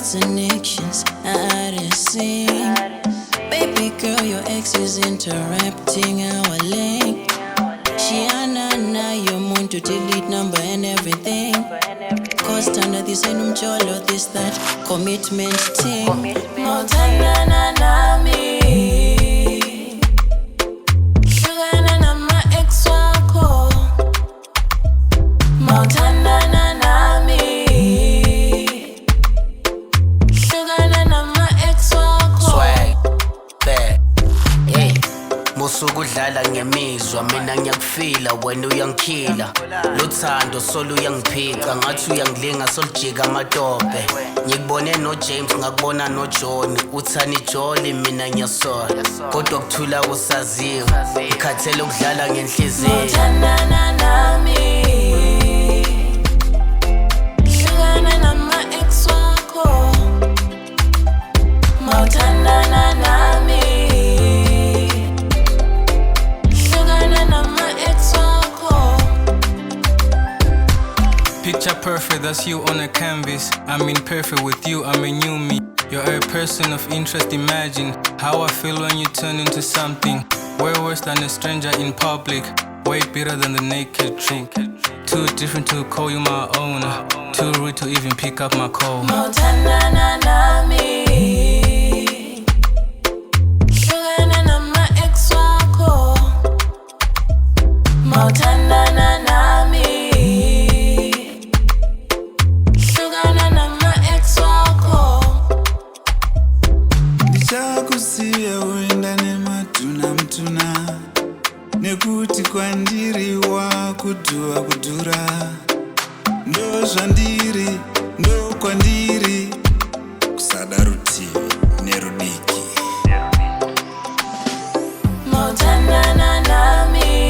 thoughts and actions out of sync. Baby girl, your ex is interrupting our link. Shiana, you're moon to delete number and everything. Cause under this ain't jolo, this that commitment thing. Montana na nami. Sugar na my ex wako. Montana na nami. Sugar na my ex wako. Swag, bad, hey. Musukudlala ngemizwa mina ngiyakufila wena uyangikhila. Luthando solo uyangiphika ngathi uyangilinga solijika amatope. Ngikubone no James ngakubona no John. Uthani Jolly mina ngiyasola. Kodwa kuthula usaziwe. Ngikhathele ukudlala ngenhliziyo. Montana na nami. Sugar na my ex wako. Montana na nami. Picture perfect, that's you on a canvas. I mean perfect with you, I'm a new me. You're a person of interest, imagine how I feel when you turn into something way worse than a stranger in public. Way better than the naked truth. Too different to call you my own. Too rude to even pick up my call. Montana na nami. Sugar na my ex wako. Montana na nami. Sugar na my ex wako. Ndichakusiya uenda nematuna mtuna. Nekuti kwandiri wakudhua kudhura. Ndo zvandiri, ndo kwandiri. Kusada rutivi nerudiki. Montana na nami.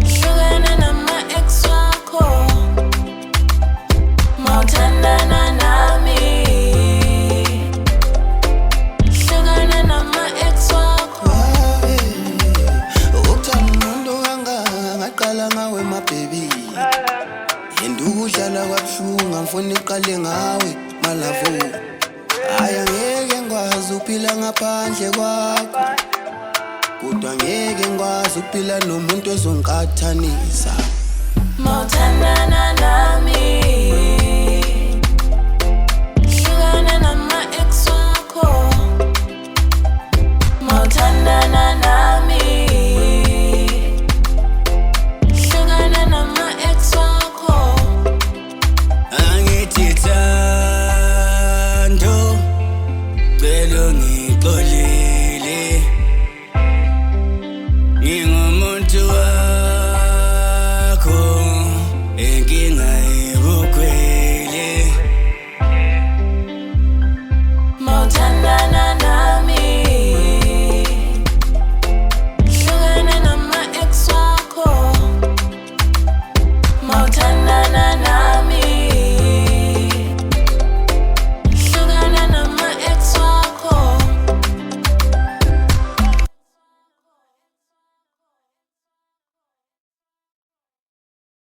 Sugar na my ex wako. Montana na nami. Sugar na my ex wako. Uthando wanga ngaqala ngawe my baby. Yendukudlala kwabuhlungu ngifuna iqale ngawe malavo. Aya ngeke ngikwazi ukuphila ngaphandle kwakho. Kodwa ngeke ngikwazi ukuphila nomuntu ozongiqhathanisa. Montana na